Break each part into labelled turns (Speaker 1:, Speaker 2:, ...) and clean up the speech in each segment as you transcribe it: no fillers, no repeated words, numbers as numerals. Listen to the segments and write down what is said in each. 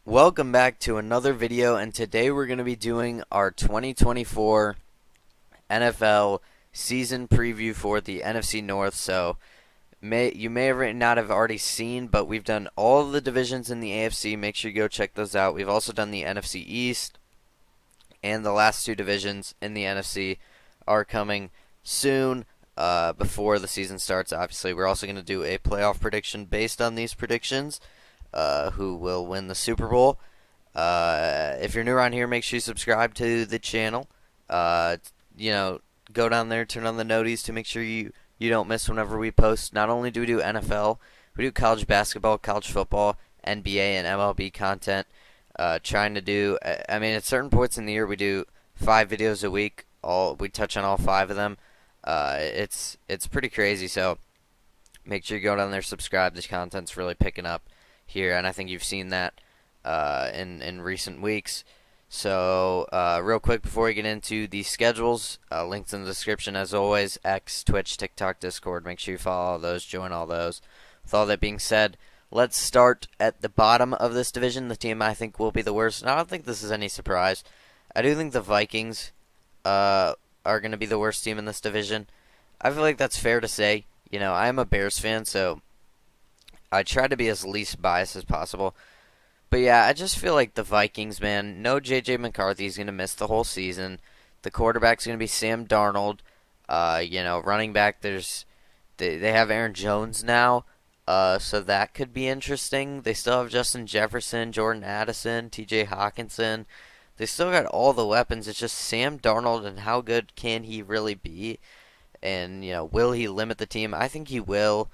Speaker 1: Welcome back to another video, and today we're going to be doing our 2024 NFL season preview for the NFC North. So you may or not have already seen, but we've done all of the divisions in the AFC. Make sure you go check those out. We've also done the NFC East, and the last two divisions in the NFC are coming soon before the season starts. Obviously, we're also going to do a playoff prediction based on these predictions. Who will win the Super Bowl. If you're new around here, make sure you subscribe to the channel. Uh, you know, go down there, turn on the noties to make sure you don't miss whenever we post. Not only do we do NFL, we do college basketball, college football, NBA, and MLB content. Trying to do, I mean, at certain points in the year, we do 5 videos a week. We touch on all 5 of them. It's pretty crazy. So make sure you go down there, subscribe. This content's really picking up here, and I think you've seen that in recent weeks. So real quick before we get into the schedules, links in the description as always. X, Twitch, TikTok, Discord. Make sure you follow all those, join all those. With all that being said, let's start at the bottom of this division. The team I think will be the worst, and I don't think this is any surprise. I do think the Vikings are going to be the worst team in this division. I feel like that's fair to say. You know, I am a Bears fan, so I try to be as least biased as possible. But yeah, I just feel like the Vikings, man, no J.J. McCarthy is going to miss the whole season. The quarterback's going to be Sam Darnold. Running back, they have Aaron Jones now, so that could be interesting. They still have Justin Jefferson, Jordan Addison, T.J. Hawkinson. They still got all the weapons. It's just Sam Darnold, and how good can he really be? And, will he limit the team? I think he will.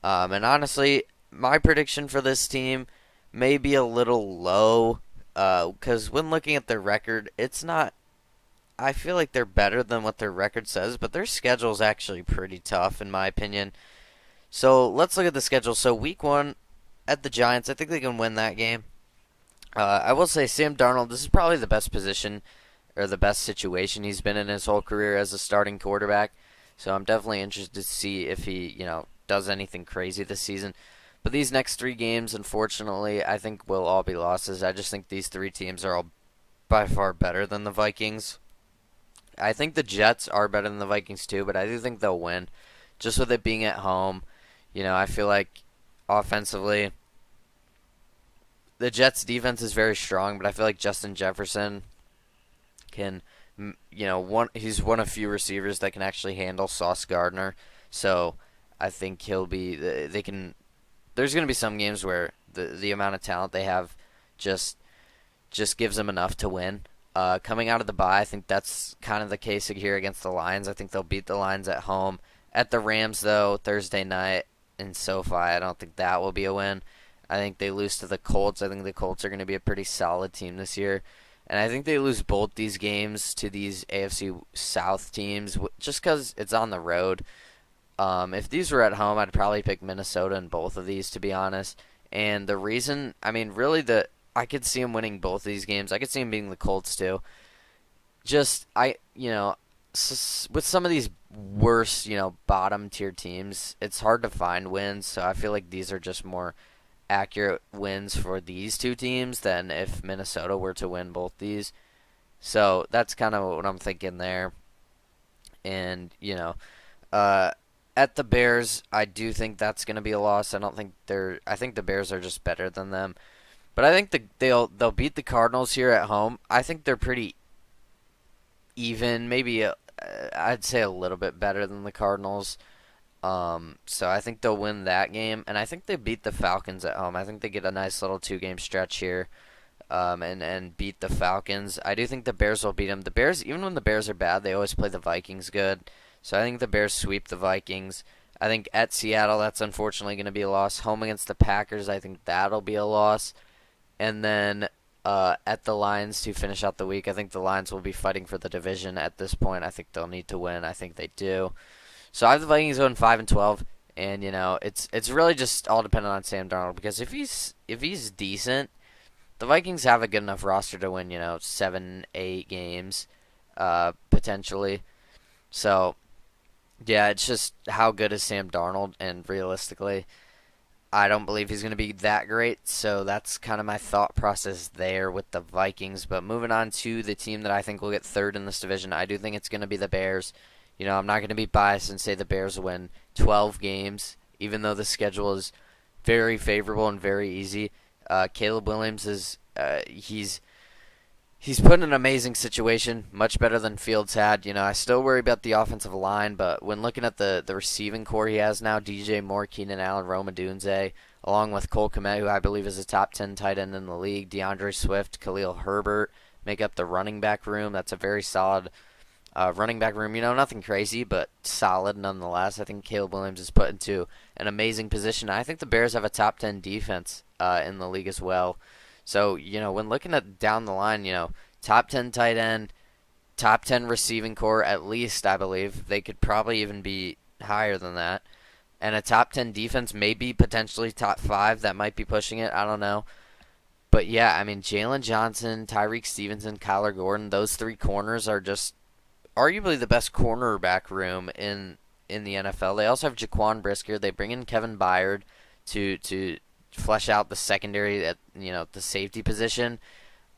Speaker 1: And honestly, my prediction for this team may be a little low because when looking at their record, it's not. I feel like they're better than what their record says, but their schedule is actually pretty tough, in my opinion. So let's look at the schedule. So week 1 at the Giants, I think they can win that game. I will say Sam Darnold, this is probably the best position or the best situation he's been in his whole career as a starting quarterback. So I'm definitely interested to see if he, does anything crazy this season. But these next 3 games, unfortunately, I think will all be losses. I just think these 3 teams are all by far better than the Vikings. I think the Jets are better than the Vikings too, but I do think they'll win. Just with it being at home, I feel like offensively, the Jets' defense is very strong, but I feel like Justin Jefferson can, he's one of few receivers that can actually handle Sauce Gardner. So I think they can. There's going to be some games where the amount of talent they have just gives them enough to win. Coming out of the bye, I think that's kind of the case here against the Lions. I think they'll beat the Lions at home. At the Rams, though, Thursday night in SoFi, I don't think that will be a win. I think they lose to the Colts. I think the Colts are going to be a pretty solid team this year. And I think they lose both these games to these AFC South teams just because it's on the road. If these were at home, I'd probably pick Minnesota in both of these, to be honest. And the reason, I mean, really, I could see them winning both of these games. I could see them beating the Colts too. With some of these worse, bottom tier teams, it's hard to find wins. So I feel like these are just more accurate wins for these 2 teams than if Minnesota were to win both these. So that's kind of what I'm thinking there. And, at the Bears, I do think that's going to be a loss. I think the Bears are just better than them. But I think they'll beat the Cardinals here at home. I think they're pretty even, maybe I'd say a little bit better than the Cardinals. So I think they'll win that game, and I think they beat the Falcons at home. I think they get a nice little 2-game stretch here, and beat the Falcons. I do think the Bears will beat them. The Bears, even when the Bears are bad, they always play the Vikings good. So I think the Bears sweep the Vikings. I think at Seattle, that's unfortunately going to be a loss. Home against the Packers, I think that'll be a loss. And then at the Lions to finish out the week, I think the Lions will be fighting for the division at this point. I think they'll need to win. I think they do. So I have the Vikings going 5-12, and it's really just all dependent on Sam Darnold, because if he's decent, the Vikings have a good enough roster to win 7-8 games potentially. So yeah, it's just how good is Sam Darnold, and realistically, I don't believe he's going to be that great, so that's kind of my thought process there with the Vikings. But moving on to the team that I think will get third in this division, I do think it's going to be the Bears. I'm not going to be biased and say the Bears win 12 games, even though the schedule is very favorable and very easy. Caleb Williams he's put in an amazing situation, much better than Fields had. I still worry about the offensive line, but when looking at the receiving core he has now, DJ Moore, Keenan Allen, Rome Odunze, along with Cole Kmet, who I believe is a top 10 tight end in the league, DeAndre Swift, Khalil Herbert, make up the running back room. That's a very solid running back room. Nothing crazy, but solid nonetheless. I think Caleb Williams is put into an amazing position. I think the Bears have a top 10 defense in the league as well. So, when looking at down the line, top 10 tight end, top 10 receiving core at least, I believe. They could probably even be higher than that. And a top 10 defense, maybe potentially top 5. That might be pushing it. I don't know. But yeah, I mean, Jalen Johnson, Tyreek Stevenson, Kyler Gordon, those three corners are just arguably the best cornerback room in the NFL. They also have Jaquan Brisker. They bring in Kevin Byard to flesh out the secondary at the safety position.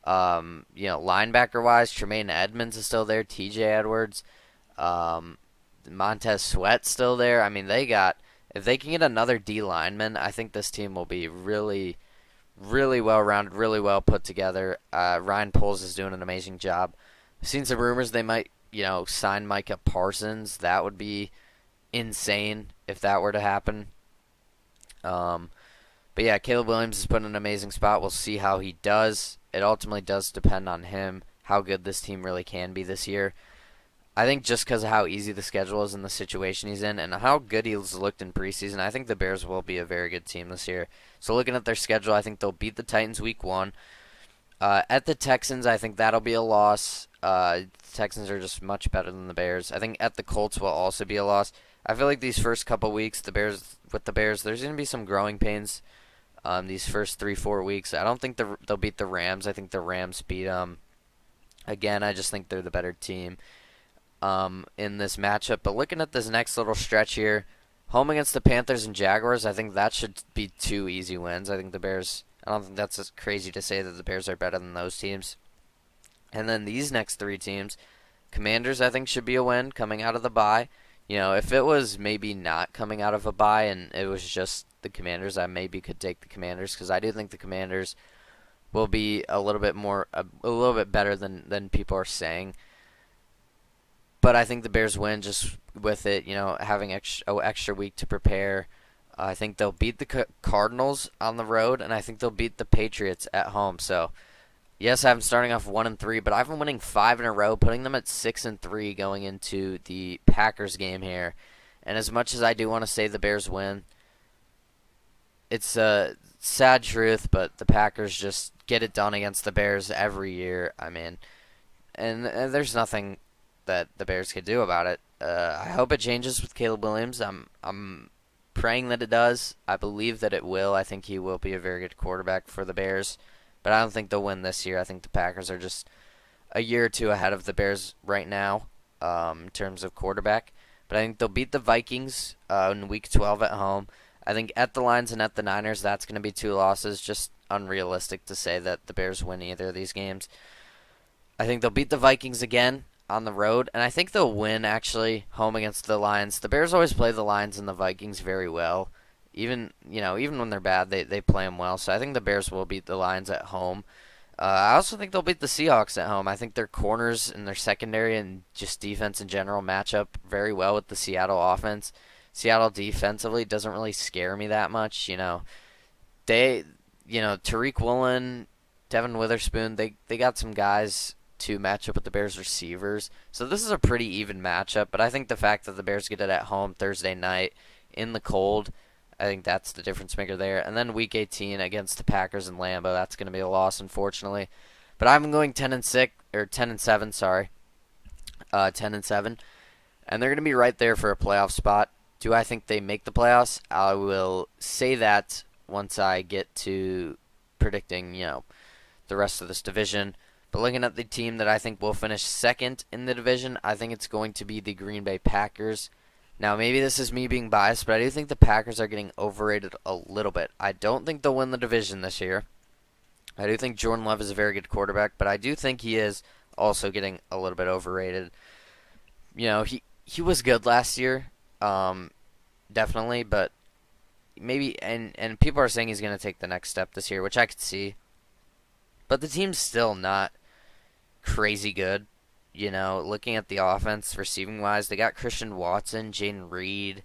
Speaker 1: Linebacker wise, Tremaine Edmonds is still there. T.J. Edwards, Montez Sweat's still there. I mean, if they can get another D lineman, I think this team will be really, really well rounded, really well put together. Ryan Poles is doing an amazing job. I've seen some rumors they might sign Micah Parsons. That would be insane if that were to happen. But yeah, Caleb Williams is put in an amazing spot. We'll see how he does. It ultimately does depend on him, how good this team really can be this year. I think just because of how easy the schedule is and the situation he's in and how good he's looked in preseason, I think the Bears will be a very good team this year. So looking at their schedule, I think they'll beat the Titans week 1. At the Texans, I think that'll be a loss. The Texans are just much better than the Bears. I think at the Colts will also be a loss. I feel like these first couple weeks, there's going to be some growing pains. These first 3-4 weeks, I don't think they'll beat the Rams. I think the Rams beat them. Again, I just think they're the better team in this matchup. But looking at this next little stretch here, home against the Panthers and Jaguars, I think that should be 2 easy wins. I think the Bears, I don't think that's crazy to say that the Bears are better than those teams. And then these next 3 teams, Commanders, I think should be a win coming out of the bye. If it was maybe not coming out of a bye and it was just the Commanders, I maybe could take the Commanders because I do think the Commanders will be a little bit better than people are saying. But I think the Bears win just with it, having extra week to prepare. I think they'll beat the Cardinals on the road, and I think they'll beat the Patriots at home. So yes, I'm starting off 1-3, but I've been winning 5 in a row, putting them at 6-3 going into the Packers game here. And as much as I do want to say the Bears win, it's a sad truth, but the Packers just get it done against the Bears every year. I mean, and there's nothing that the Bears could do about it. I hope it changes with Caleb Williams. I'm praying that it does. I believe that it will. I think he will be a very good quarterback for the Bears. But I don't think they'll win this year. I think the Packers are just a year or two ahead of the Bears right now in terms of quarterback. But I think they'll beat the Vikings in Week 12 at home. I think at the Lions and at the Niners, that's going to be 2 losses. Just unrealistic to say that the Bears win either of these games. I think they'll beat the Vikings again on the road. And I think they'll win, actually, home against the Lions. The Bears always play the Lions and the Vikings very well. Even when they're bad, they play them well. So I think the Bears will beat the Lions at home. I also think they'll beat the Seahawks at home. I think their corners and their secondary and just defense in general match up very well with the Seattle offense. Seattle defensively doesn't really scare me that much. Tariq Woolen, Devin Witherspoon, they got some guys to match up with the Bears receivers. So this is a pretty even matchup. But I think the fact that the Bears get it at home Thursday night in the cold, I think that's the difference maker there. And then Week 18 against the Packers in Lambeau, that's going to be a loss, unfortunately. But I'm going 10-7, sorry, 10-7, and they're going to be right there for a playoff spot. Do I think they make the playoffs? I will say that once I get to predicting, the rest of this division. But looking at the team that I think will finish second in the division, I think it's going to be the Green Bay Packers. Now, maybe this is me being biased, but I do think the Packers are getting overrated a little bit. I don't think they'll win the division this year. I do think Jordan Love is a very good quarterback, but I do think he is also getting a little bit overrated. He was good last year, definitely, but maybe and people are saying he's going to take the next step this year, which I could see. But the team's still not crazy good. Looking at the offense receiving wise, they got Christian Watson, Jaden Reed,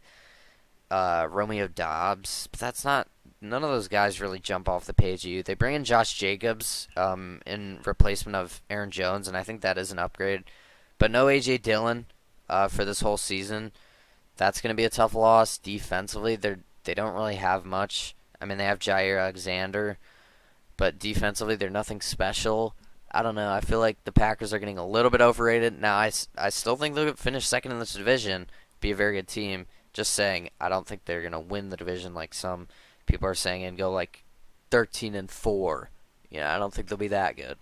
Speaker 1: Romeo Dobbs, but that's not. None of those guys really jump off the page at you. They bring in Josh Jacobs in replacement of Aaron Jones, and I think that is an upgrade. But no A.J. Dillon for this whole season. That's going to be a tough loss. Defensively, they don't really have much. I mean, they have Jair Alexander, but defensively, they're nothing special. I don't know. I feel like the Packers are getting a little bit overrated. Now, I still think they'll finish second in this division, be a very good team. Just saying, I don't think they're going to win the division like some people are saying and go like 13-4. I don't think they'll be that good.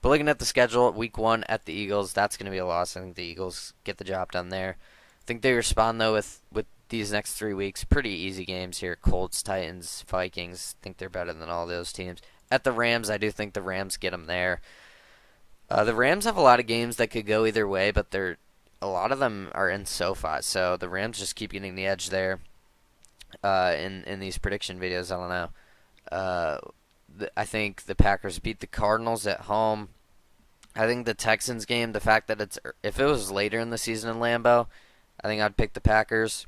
Speaker 1: But looking at the schedule, week 1 at the Eagles, that's going to be a loss. I think the Eagles get the job done there. I think they respond, though, with these next 3 weeks. Pretty easy games here. Colts, Titans, Vikings. I think they're better than all those teams. At the Rams, I do think the Rams get them there. The Rams have a lot of games that could go either way, but a lot of them are in SoFi, so the Rams just keep getting the edge there. In these prediction videos, I don't know. I think the Packers beat the Cardinals at home. I think the Texans game, the fact that if it was later in the season in Lambeau, I think I'd pick the Packers.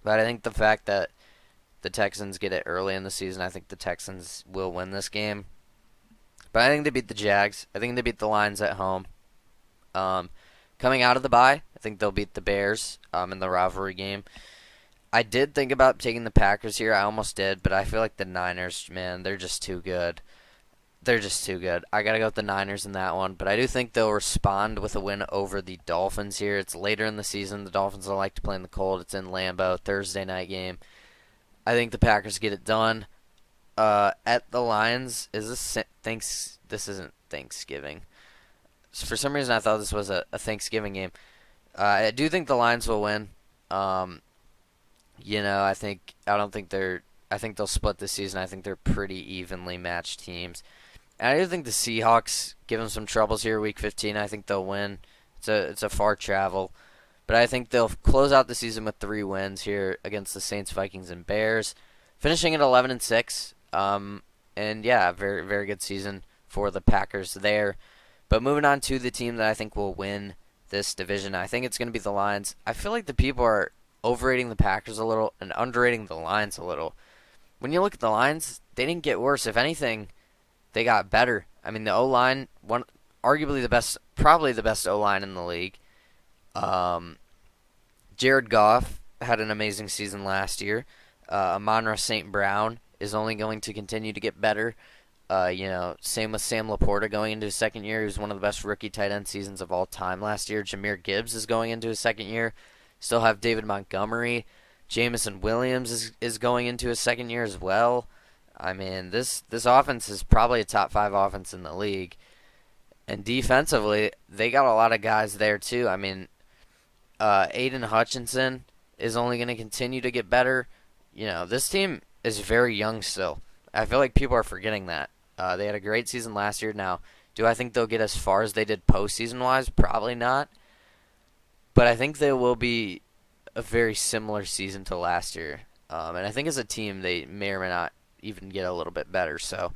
Speaker 1: But I think the fact that the Texans get it early in the season, I think the Texans will win this game. But I think they beat the Jags. I think they beat the Lions at home. Coming out of the bye, I think they'll beat the Bears in the rivalry game. I did think about taking the Packers here. I almost did, but I feel like the Niners, man, they're just too good. They're just too good. I got to go with the Niners in that one, but I do think they'll respond with a win over the Dolphins here. It's later in the season. The Dolphins don't like to play in the cold. It's in Lambeau, Thursday night game. I think the Packers get it done. At the Lions, this isn't Thanksgiving. For some reason, I thought this was a Thanksgiving game. I do think the Lions will win. I think they'll split this season. I think they're pretty evenly matched teams. And I do think the Seahawks give them some troubles here week 15. I think they'll win. It's a far travel. But I think they'll close out the season with 3 wins here against the Saints, Vikings, and Bears, finishing at 11-6. And yeah, very, very good season for the Packers there. But moving on to the team that I think will win this division, I think it's going to be the Lions. I feel like the people are overrating the Packers a little and underrating the Lions a little. When you look at the Lions, they didn't get worse. If anything, they got better. I mean, the O-line, probably the best O-line in the league. Jared Goff had an amazing season last year. Amon-Ra St. Brown is only going to continue to get better. Same with Sam Laporta going into his second year. He was one of the best rookie tight end seasons of all time last year. Jahmyr Gibbs is going into his second year. Still have David Montgomery. Jameson Williams is going into his second year as well. I mean, this offense is probably a top 5 offense in the league. And defensively, they got a lot of guys there too. I mean, Aiden Hutchinson is only going to continue to get better. This team is very young still. I feel like people are forgetting that. They had a great season last year. Now, do I think they'll get as far as they did postseason-wise? Probably not. But I think they will be a very similar season to last year. And I think as a team, they may or may not even get a little bit better. So,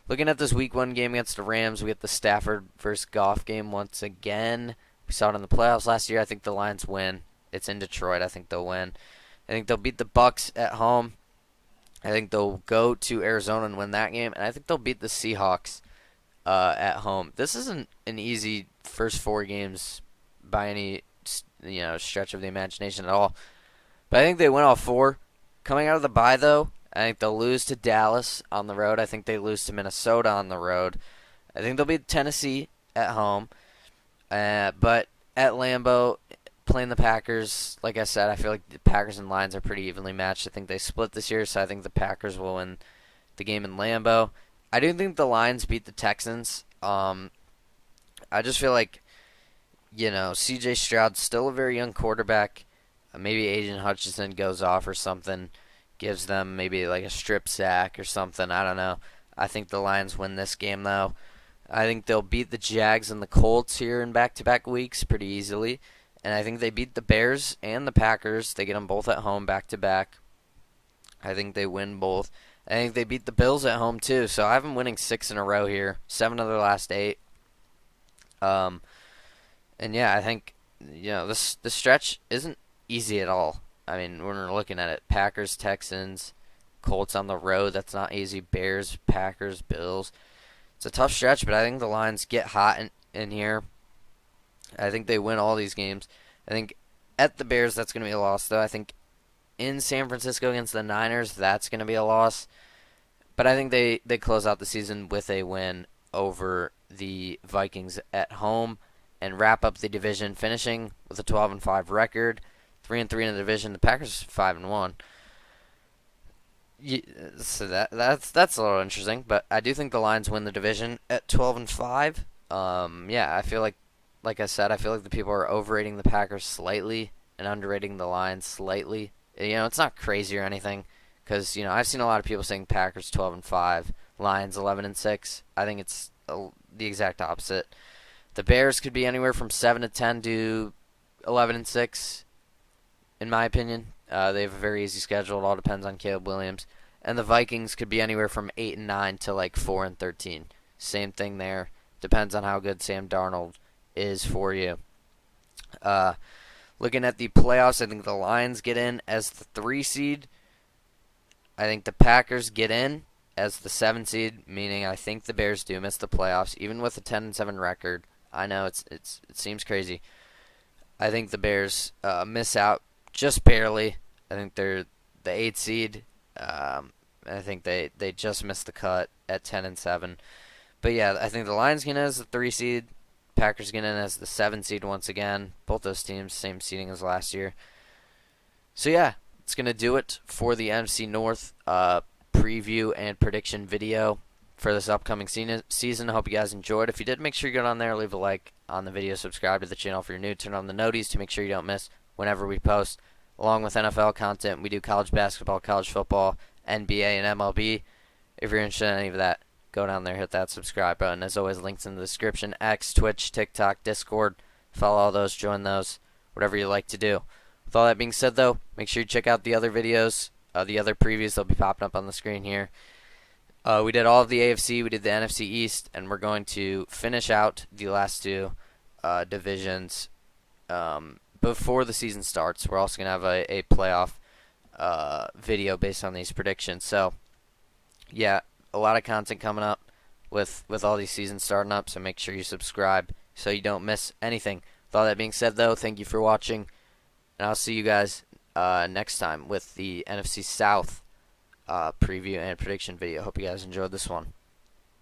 Speaker 1: looking at this Week 1 game against the Rams, we get the Stafford versus Goff game once again. We saw it in the playoffs last year. I think the Lions win. It's in Detroit. I think they'll win. I think they'll beat the Bucks at home. I think they'll go to Arizona and win that game. And I think they'll beat the Seahawks at home. This isn't an easy first 4 games by any stretch of the imagination at all. But I think they win all 4. Coming out of the bye, though, I think they'll lose to Dallas on the road. I think they lose to Minnesota on the road. I think they'll beat Tennessee at home. But at Lambeau, playing the Packers, like I said, I feel like the Packers and Lions are pretty evenly matched. I think they split this year, so I think the Packers will win the game in Lambeau. I do think the Lions beat the Texans. I just feel like, C.J. Stroud's still a very young quarterback. Maybe Agent Hutchinson goes off or something, gives them maybe like a strip sack or something. I don't know. I think the Lions win this game though. I think they'll beat the Jags and the Colts here in back-to-back weeks pretty easily. And I think they beat the Bears and the Packers. They get them both at home back-to-back. I think they win both. I think they beat the Bills at home too. So I have them winning 6 in a row here, 7 of their last 8. Um, and yeah, I think this stretch isn't easy at all. I mean, when we're looking at it, Packers, Texans, Colts on the road. That's not easy. Bears, Packers, Bills. It's a tough stretch, but I think the Lions get hot in here. I think they win all these games. I think at the Bears, that's going to be a loss, though. I think in San Francisco against the Niners, that's going to be a loss. But I think they close out the season with a win over the Vikings at home and wrap up the division, finishing with a 12-5 record, 3-3 in the division. The Packers 5-1. So that's a little interesting, but I do think the Lions win the division at 12-5. Yeah, I feel like I said, I feel like the people are overrating the Packers slightly and underrating the Lions slightly. It's not crazy or anything, because I've seen a lot of people saying Packers 12-5, Lions 11-6. I think it's the exact opposite. The Bears could be anywhere from 7-10 to 11-6, in my opinion. They have a very easy schedule. It all depends on Caleb Williams. And the Vikings could be anywhere from 8-9 to like 4-13. Same thing there. Depends on how good Sam Darnold is for you. Looking at the playoffs, I think the Lions get in as the 3 seed. I think the Packers get in as the 7 seed, meaning I think the Bears do miss the playoffs, even with a 10-7 record. I know it seems crazy. I think the Bears miss out just barely. I think they're the 8 seed. I think they just missed the cut at 10-7. But yeah, I think the Lions get in as the 3 seed. Packers get in as the 7 seed once again. Both those teams, same seeding as last year. So yeah, it's going to do it for the NFC North preview and prediction video for this upcoming season. I hope you guys enjoyed. If you did, make sure you go down there, leave a like on the video, subscribe to the channel if you're new, turn on the noties to make sure you don't miss whenever we post. Along with NFL content, we do college basketball, college football, NBA, and MLB. If you're interested in any of that, go down there, hit that subscribe button. As always, links in the description. X, Twitch, TikTok, Discord. Follow all those, join those, whatever you like to do. With all that being said, though, make sure you check out the other videos, the other previews. They'll be popping up on the screen here. We did all of the AFC, we did the NFC East, and we're going to finish out the last 2 divisions before the season starts. We're also going to have a playoff video based on these predictions. So, yeah, a lot of content coming up with all these seasons starting up, so make sure you subscribe so you don't miss anything. With all that being said, though, thank you for watching, and I'll see you guys next time with the NFC South preview and prediction video. Hope you guys enjoyed this one.